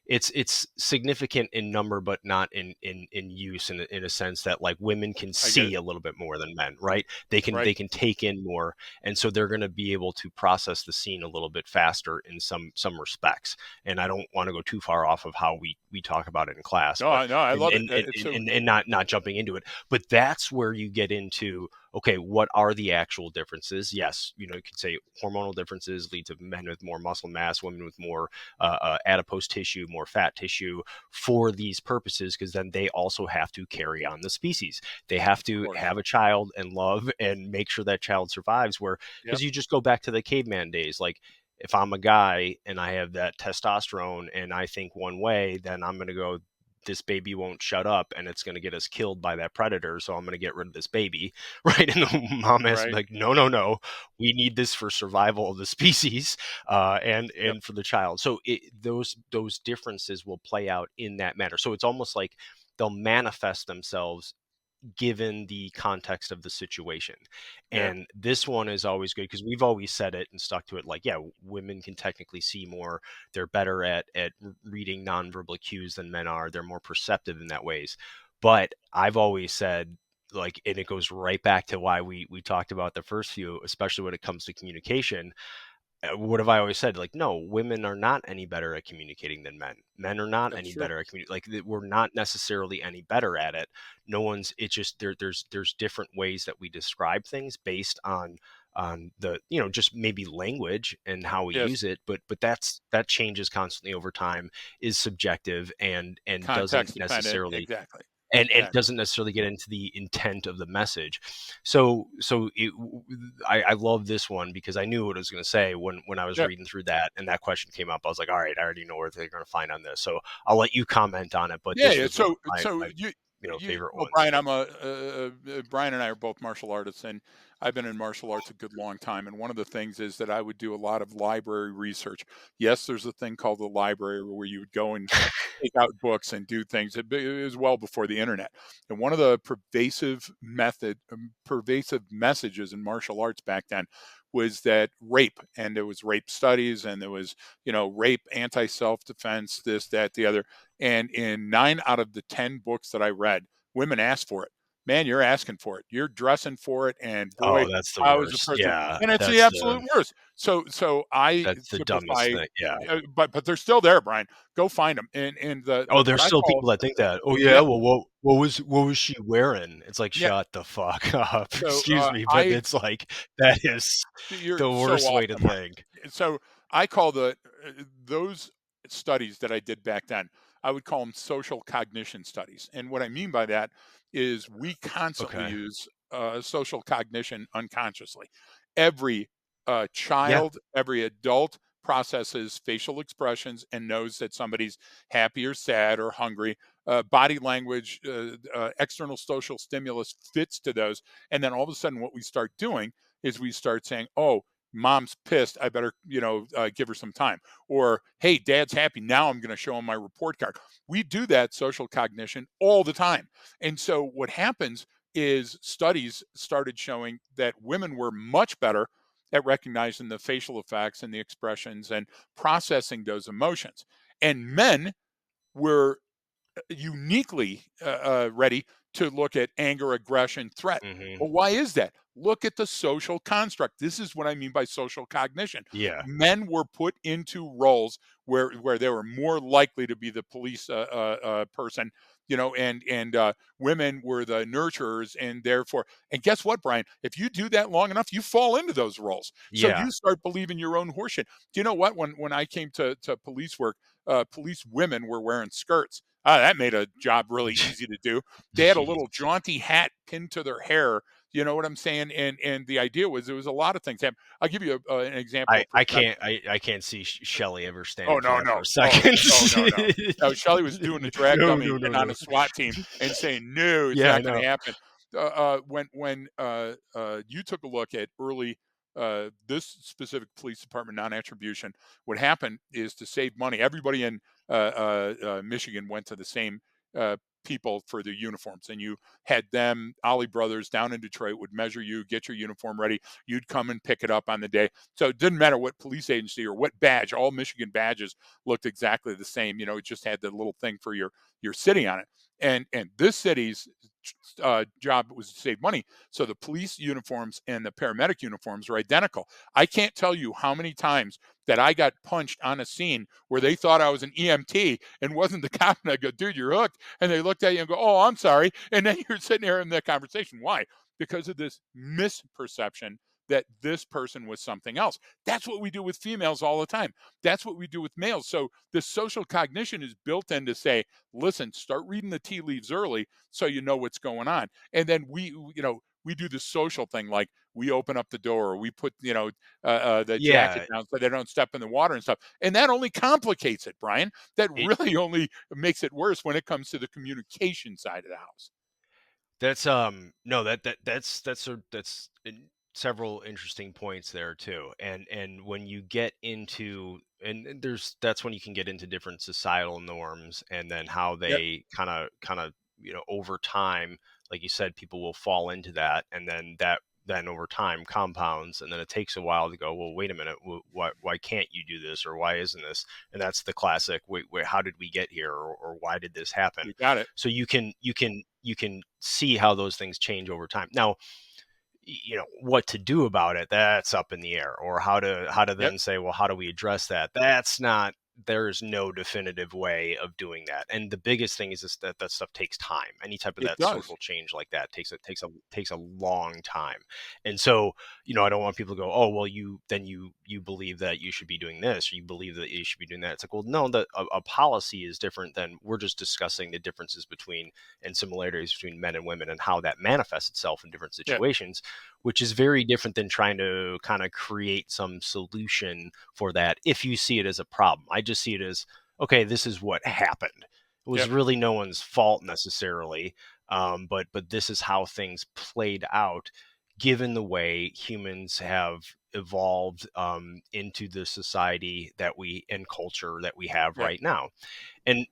It's significant in number, but not in use, in a sense that, like, women can I get see it. a little bit more than men, right? They can Right. they can take in more, and so they're going to be able to process the scene a little bit faster in some respects. And I don't want to go too far off of how we talk about it in class, No, but I no, I and love it. and and, It's and, so and and not jumping into it, but that's where you get into, okay, what are the actual differences? Yes, you could say hormonal differences lead to men with more muscle mass, women with more adipose tissue, more fat tissue, for these purposes, because then they also have to carry on the species. They have of to course. have a child and love and make sure that child survives. Where, Yep. because you just go back to the caveman days, like, if I'm a guy and I have that testosterone and I think one way, then I'm going to go, this baby won't shut up and it's going to get us killed by that predator. So I'm going to get rid of this baby. Right. And the mom has to be Right. like, no, no, no, we need this for survival of the species, and Yep. for the child. So those differences will play out in that manner. So it's almost like they'll manifest themselves given the context of the situation. Yeah. And this one is always good because we've always said it and stuck to it. Like, yeah, women can technically see more. They're better at reading nonverbal cues than men are. They're more perceptive in that ways. But I've always said, like, and it goes right back to why we talked about the first few, especially when it comes to communication. What have I always said? Like, no, women are not any better at communicating than men. Men are not That's any true. better at we're not necessarily any better at it. No one's. It's just there's different ways that we describe things based on the, just maybe language and how we Yes. use it. But that changes constantly over time, is subjective, and doesn't Context dependent. necessarily, Exactly. and Exactly. doesn't necessarily get into the intent of the message. I love this one because I knew what I was going to say when I was Yeah. reading through that, and that question came up. I was like, all right, I already know where they're going to find on this, so I'll let you comment on it. But Yeah, this yeah. was one of So my favorite well, ones. Brian, Brian and I are both martial artists, and I've been in martial arts a good long time. And one of the things is that I would do a lot of library research. Yes, there's a thing called the library where you would go and take out books and do things. It was well before the internet. And one of the pervasive messages in martial arts back then was that rape, and there was rape studies, and there was rape, anti self defense, this, that, the other. And in 9 out of the 10 books that I read, women asked for it. Man, you're asking for it. You're dressing for it. And boy, Oh, that's the I was the worst. person. Yeah, And it's the absolute worst. So I that's the dumbest typify, thing. Yeah. but they're still there, Brian. Go find them. And Oh, what there's I still call, people that think that. Oh yeah. yeah, Well, what was she wearing? It's like, yeah. shut the fuck up. So Excuse me, but I it's like, that is You're the so worst way to awesome. think. So I call those studies that I did back then, I would call them social cognition studies. And what I mean by that is we constantly Okay. use social cognition unconsciously. Every Yeah. child, every adult processes facial expressions and knows that somebody's happy or sad or hungry. Body language, external social stimulus fits to those. And then all of a sudden, what we start doing is we start saying, "Oh, mom's pissed. I better, give her some time." Or, "Hey, dad's happy. Now I'm going to show him my report card." We do that social cognition all the time. And so what happens is studies started showing that women were much better at recognizing the facial effects and the expressions and processing those emotions. And men were uniquely ready to look at anger, aggression, threat. Hmm. Well, why is that? Look at the social construct. This is what I mean by social cognition. Yeah. Men were put into roles where they were more likely to be the police person, and women were the nurturers, and therefore, and guess what, Brian? If you do that long enough, you fall into those roles. So Yeah. you start believing your own horseshit. Do you know what? When I came to police work, police women were wearing skirts. That made a job really easy to do. They had a little Jeez. jaunty hat pinned to their hair. You know what I'm saying? And the idea was there was a lot of things happen. I'll give you an example I of I perception. can't I can't see Shelley ever Oh standing for no that for no a oh second. no no no no. Shelley was doing the drag No, dummy no, no, and on no. a SWAT team and saying no, it's Yeah, I not going know. to happen. when you took a look at early this specific police department non-attribution, what happened is to save money. Everybody in Michigan went to the same uh, people for their uniforms, and you had them, Ollie Brothers, down in Detroit would measure you, get your uniform ready. You'd come and pick it up on the day. So it didn't matter what police agency or what badge. All Michigan badges looked exactly the same. You know, it just had the little thing for your city on it. And this city's job was to save money. So the police uniforms and the paramedic uniforms are identical. I can't tell you how many times that I got punched on a scene where they thought I was an EMT and wasn't the cop. And I go, dude, you're hooked. And they looked at you and go, oh, I'm sorry. And then you're sitting there in that conversation. Why? Because of this misperception that this person was something else. That's what we do with females all the time. That's what we do with males. So the social cognition is built in to say, listen, start reading the tea leaves early so you know what's going on. And then we do the social thing, like we open up the door, or we put, the jacket Yeah, down so they don't step in the water and stuff. And that only complicates it, Brian. That it, really only makes it worse when it comes to the communication side of the house. that's no that's several interesting points there too. And when you get into and there's that's when you can get into different societal norms and then how Yep. they kind of over time, like you said, people will fall into that, and then over time compounds, and then it takes a while to go, well, wait a minute, why can't you do this, or why isn't this? And that's the classic, wait, how did we get here, or why did this happen? You got it. So you can see how those things change over time. Now, what to do about it, that's up in the air, or how to Yep. then say, well, how do we address that? That's not There's no definitive way of doing that. And the biggest thing is just that that stuff takes time. Any type of It that does. social change like that takes a long time. And so, I don't want people to go, oh, well, you believe that you should be doing this, or you believe that you should be doing that. It's like, well, no, a policy is different than, we're just discussing the differences between and similarities between men and women and how that manifests itself in different Yeah. situations, which is very different than trying to kind of create some solution for that if you see it as a problem. I just see it as, okay, this is what happened. It was Yep. really no one's fault necessarily, but this is how things played out, given the way humans have evolved into the society that we and culture that we have Yep. right now. And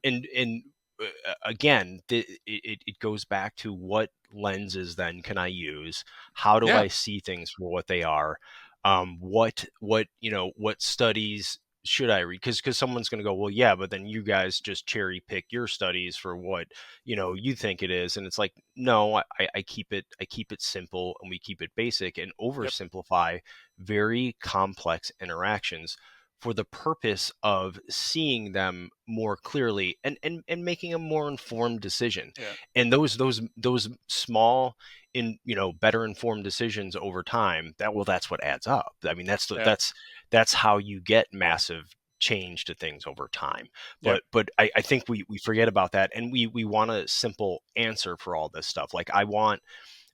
again, it goes back to, what lenses then can I use? How do Yeah. I see things for what they are? What studies should I read? Because someone's going to go, well, yeah, but then you guys just cherry pick your studies for what you think it is. And it's like, no, I keep it simple, and we keep it basic, and Yep. oversimplify very complex interactions for the purpose of seeing them more clearly, and making a more informed decision. Yeah. And those small, better informed decisions over time, that's what adds up. I mean, Yeah. that's how you get massive change to things over time. Yep. But I think we forget about that, and we want a simple answer for all this stuff. Like, I want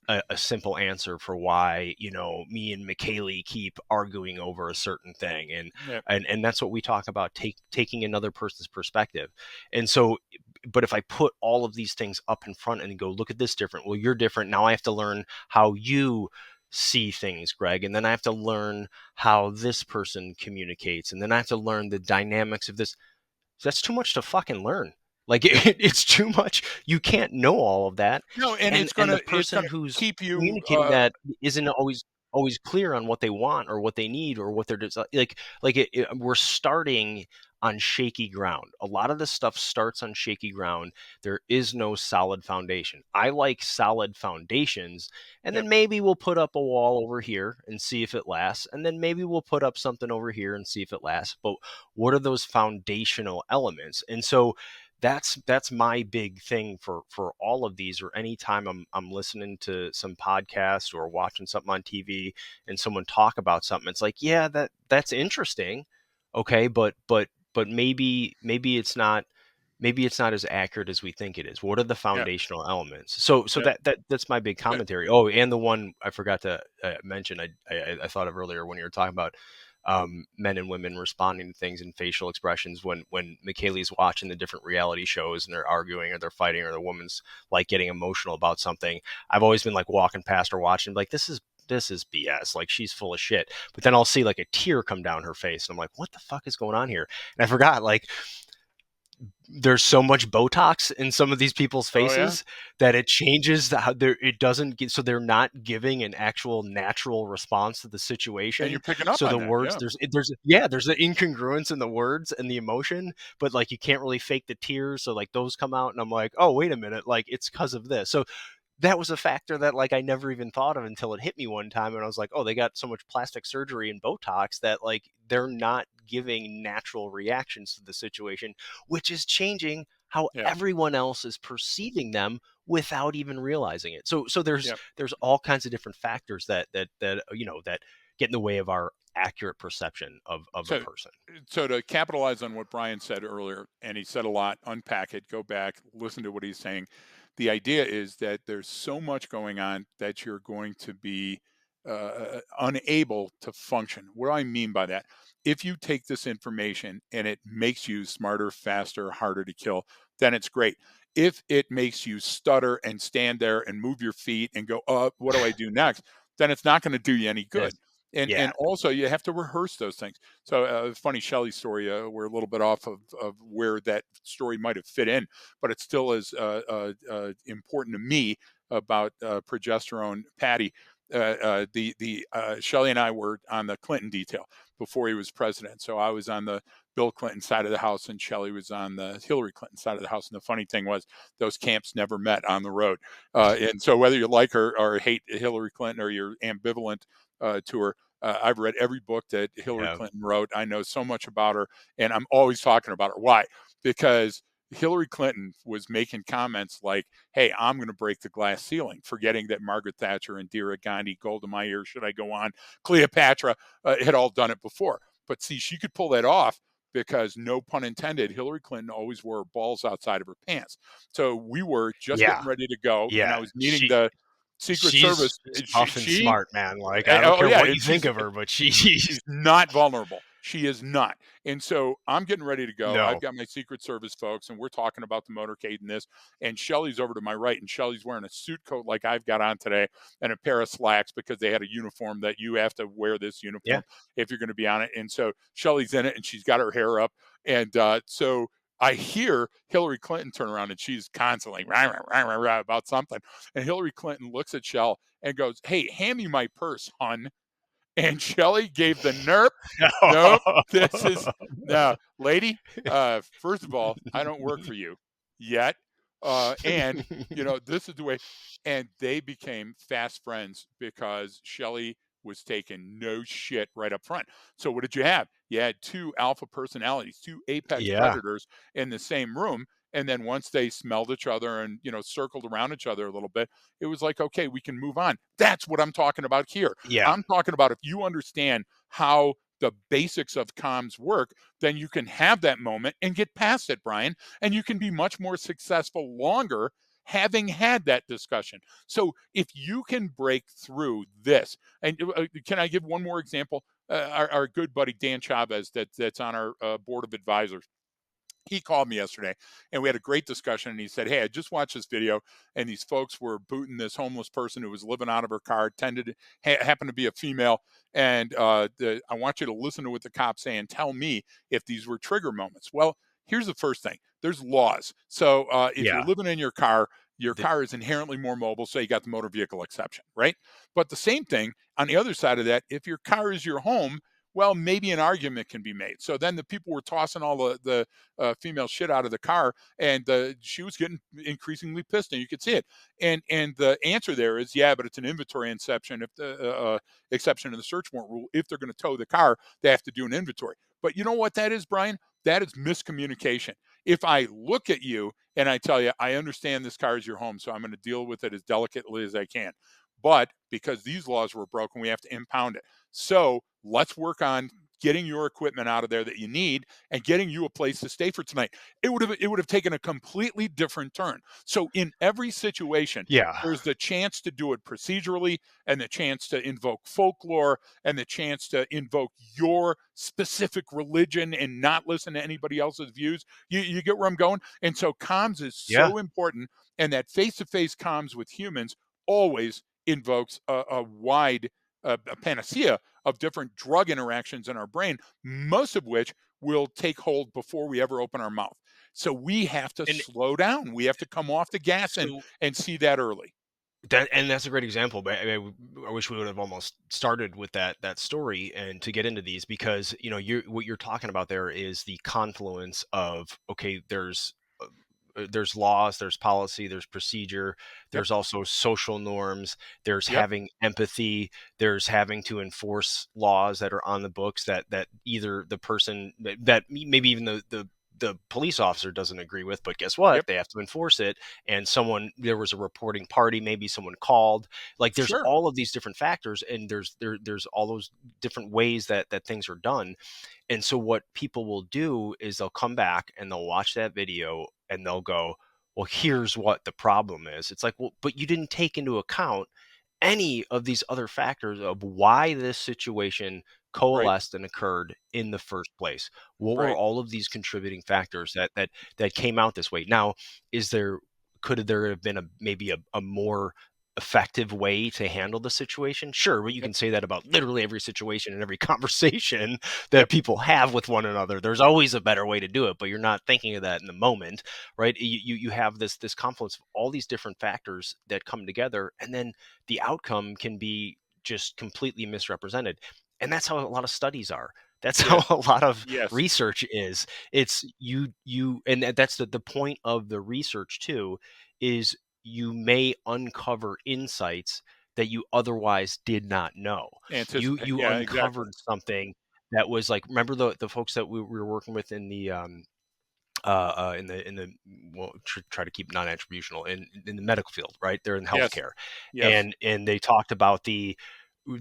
a simple answer for why me and McKaylee keep arguing over a certain thing, and Yep. that's what we talk about, taking another person's perspective. And so, but if I put all of these things up in front and go, look at this different, well, you're different, now I have to learn how you see things, Greg, and then I have to learn how this person communicates, and then I have to learn the dynamics of this. That's too much to fucking learn. Like, it's too much. You can't know all of that, No, and and the it's person gonna who's keep you. communicating that isn't always clear on what they want or what they need or what they're we're starting on shaky ground. A lot of this stuff starts on shaky ground. There is no solid foundation. I like solid foundations, and Yep. then maybe we'll put up a wall over here and see if it lasts, and then maybe we'll put up something over here and see if it lasts. But what are those foundational elements? And so that's my big thing for all of these, or anytime I'm listening to some podcast or watching something on TV and someone talk about something. It's like, yeah, that's interesting, okay, but maybe it's not as accurate as we think it is. What are the Yep. foundational elements? So Yep. that's my big But commentary. Oh, and the one I forgot to mention, I thought of earlier when you were talking about men and women responding to things and facial expressions when McKaylee's watching the different reality shows and they're arguing or they're fighting or the woman's like getting emotional about something. I've always been like walking past her watching, like this is BS. Like she's full of shit. But then I'll see like a tear come down her face, and I'm like, what the fuck is going on here? And I forgot like there's so much Botox in some of these people's Oh yeah, faces that it changes how it doesn't get, so they're not giving an actual natural response to the and you're situation. picking up So on the that. words Yeah, there's an incongruence in the words and the emotion, but like you can't really fake the tears, so like those come out and I'm like, oh wait a minute, like it's because of this. So that was a factor that like I never even thought of until it hit me one time and I was like, "Oh, they got so much plastic surgery and Botox that like they're not giving natural reactions to the situation, which is changing how yeah, everyone else is perceiving them without even realizing it." So there's yeah. there's all kinds of different factors that get in the way of our accurate perception of a So, person. so to capitalize on what Brian said earlier, and he said a lot, unpack it, go back, listen to what he's saying. The idea is that there's so much going on that you're going to be unable to function. What do I mean by that? If you take this information and it makes you smarter, faster, harder to kill, then it's great. If it makes you stutter and stand there and move your feet and go, what do I do next? Then it's not going to do you any good. Yes. And Yeah. also you have to rehearse those things. So funny Shelley story. We're a little bit off of where that story might have fit in, but it still is important to me about progesterone. Patty, the Shelley and I were on the Clinton detail before he was president. So I was on the Bill Clinton side of the house, and Shelley was on the Hillary Clinton side of the house. And the funny thing was, those camps never met on the road. And so whether you like her or hate Hillary Clinton or you're ambivalent to her, I've read every book that Hillary Yeah. Clinton wrote. I know so much about her, and I'm always talking about her. Why? Because Hillary Clinton was making comments like, "Hey, I'm going to break the glass ceiling," forgetting that Margaret Thatcher, Indira Gandhi, Golda Meir, should I go on, Cleopatra had all done it before. But see, she could pull that off because, no pun intended, Hillary Clinton always wore balls outside of her pants. So we were just Yeah. getting ready to go, and I Yeah. was meeting the Secret Service. She's tough and She smart, man. Like I don't oh care yeah, what and you think of her, but she's not vulnerable. She is not. And so I'm getting ready to go. I've no. got my Secret Service folks, and we're talking about the motorcade and this. And Shelly's over to my right, and Shelly's wearing a suit coat like I've got on today and a pair of slacks because they had a uniform that you have to wear this Yeah. uniform if you're going to be on it. And so Shelly's in it, and she's got her hair up. And so I hear Hillary Clinton turn around, and she's constantly rah, rah, rah, rah, rah, about something. And Hillary Clinton looks at Shell and goes, "Hey, hand me my purse, hun." And Shelley gave the nerp. Nope. This is no, lady. First of all, I don't work for you yet. And this is the way. And they became fast friends because Shelley was taking no shit right up front. So what did you have? You had two alpha personalities, two apex Yeah. predators in the same room. And then once they smelled each other and circled around each other a little bit, it was like, okay, we can move on. That's what I'm talking about here. Yeah. I'm talking about if you understand how the basics of comms work, then you can have that moment and get past it, Brian, and you can be much more successful longer having had that discussion. So if you can break through this, and can I give one more example? Our good buddy Dan Chavez, that's on our board of advisors, he called me yesterday and we had a great discussion, and he said, "Hey, I just watched this video, and these folks were booting this homeless person who was living out of her car, happened to be a female, and I want you to listen to what the cops say and tell me if these were trigger moments." Well, here's the first thing: there's laws. So if you're Yeah. living in your The, car is inherently more mobile, so you got the motor vehicle exception, right? But the same thing on the other side of that, if your car is your home, well, maybe an argument can be made. So then the people were tossing all the female shit out of the car, and she was getting increasingly pissed, and you could see it. And the answer there is, yeah, but it's an inventory exception. If the exception in the search warrant rule, if they're going to tow the car, they have to do an inventory. But you know what that is, Brian? That is miscommunication. If I look at you and I tell you, I understand this car is your home, so I'm going to deal with it as delicately as I can. But because these laws were broken, we have to impound it. So let's work on getting your equipment out of there that you need, and getting you a place to stay for tonight. It would have taken a completely different turn. So in every situation, Yeah. there's the chance to do it procedurally, and the chance to invoke folklore, and the chance to invoke your specific religion and not listen to anybody else's views. You get where I'm going? And so comms is Yeah. so important, and that face-to-face comms with humans always invokes a wide a panacea of different drug interactions in our brain, most of which will take hold before we ever open our mouth. So we have to And slow down. We have to come off the gas so and see that early. that's a great example, but I wish we would have almost started with that story and to get into these because you what you're talking about there is the confluence of okay, there's laws, there's policy, there's procedure, Yep. there's also social norms, there's Yep. having empathy, there's having to enforce laws that are on the books that either the person that maybe even the police officer doesn't agree with, but guess what? Yep. They have to enforce it. And there was a reporting party, maybe someone called. Like there's Sure. all of these different factors, and there's all those different ways that things are done. And so what people will do is they'll come back and they'll watch that video and they'll go, well, here's what the problem is. It's like, well, but you didn't take into account any of these other factors of why this situation Right. coalesced and occurred in the first place. What were Right. all of these contributing factors that came out this way? Now, is there could there have been maybe a more effective way to handle the situation? Sure, but you Yep. can say that about literally every situation and every conversation that Yep. people have with one another. There's always a better way to do it, but you're not thinking of that in the moment, right? You have this confluence of all these different factors that come together, and then the outcome can be just completely misrepresented. And that's how a lot of studies are. That's how Yes. a lot of Yes. research is. It's and that's the point of the research too, is you may uncover insights that you otherwise did not know. Anticipate. You Yeah. Exactly. uncovered something that was like, remember the folks that we were working with in the well, try to keep non-attributional in the medical field, right? They're in Yes. healthcare, Yes. and they talked about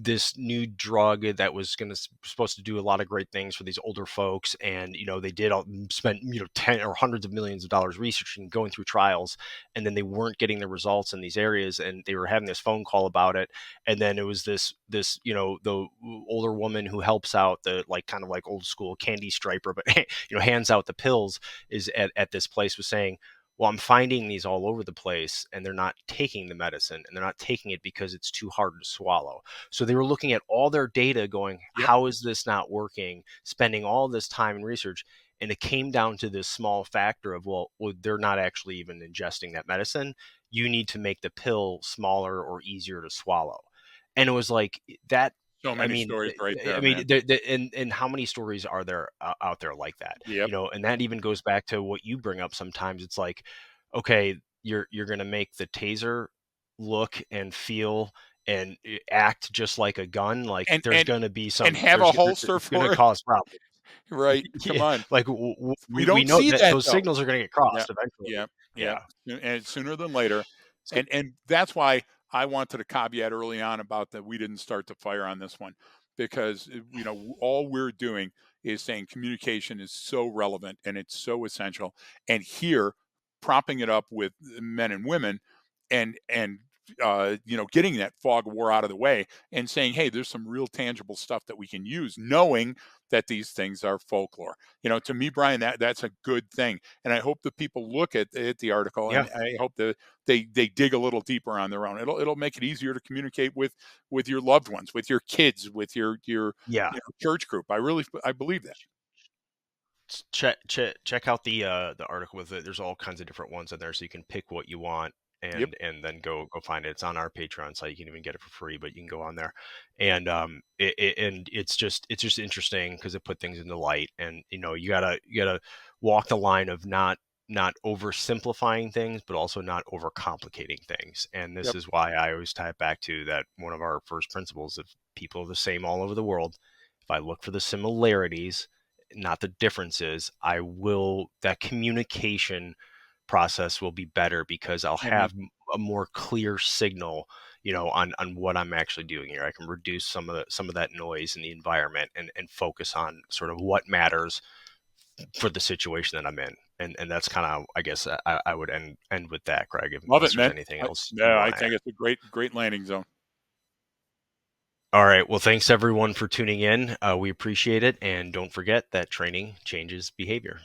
this new drug that was going to supposed to do a lot of great things for these older folks, and they did spent 10 or hundreds of millions of dollars researching, going through trials, and then they weren't getting the results in these areas, and they were having this phone call about it, and then it was this the older woman who helps out, the like kind of like old school candy striper, but hands out the pills, is at this place, was saying, well, I'm finding these all over the place and they're not taking the medicine, and they're not taking it because it's too hard to swallow. So they were looking at all their data going, Yep. how is this not working? Spending all this time and research. And it came down to this small factor of, well, they're not actually even ingesting that medicine. You need to make the pill smaller or easier to swallow. And it was like that. So I many mean, stories right I there, mean, man. and how many stories are there out there like that? Yep. And that even goes back to what you bring up sometimes. It's like, okay, you're going to make the taser look and feel and act just like a gun. Like And there's and going to be and some, have a holster it's going to for it. cause problems. Right. Come Yeah, on. like We we don't know see that that those though. signals are going to get Yeah, crossed eventually. yeah, yeah, Yeah. and sooner than later, So and that's why I wanted to caveat early on about that we didn't start the fire on this one, because all we're doing is saying communication is so relevant and it's so essential, and here propping it up with men and women, and getting that fog of war out of the way and saying, hey, there's some real tangible stuff that we can use, knowing that these things are folklore. To me, Brian, that's a good thing, and I hope that people look at the article, yeah, and I hope that they dig a little deeper on their own. It'll make it easier to communicate with your loved ones, with your kids, with your yeah. church group. I believe that. Check out the article with it. There's all kinds of different ones in there, so you can pick what you want Yep. and then go find it. It's on our Patreon, so you can even get it for free. But you can go on there, and and it's just interesting because it put things into light, and you gotta walk the line of not oversimplifying things, but also not overcomplicating things. And this Yep. is why I always tie it back to that one of our first principles: if people are the same all over the world, if I look for the similarities, not the differences, that communication process will be better because I'll And have a more clear signal, on what I'm actually doing here. I can reduce some of that noise in the environment and focus on sort of what matters for the situation that I'm in. And that's kind of, I guess, I would end with that, Craig, Love it, unless there's man. anything else you Yeah, I want to think add. it's a great landing zone. All right. Well, thanks everyone for tuning in. We appreciate it. And don't forget that training changes behavior.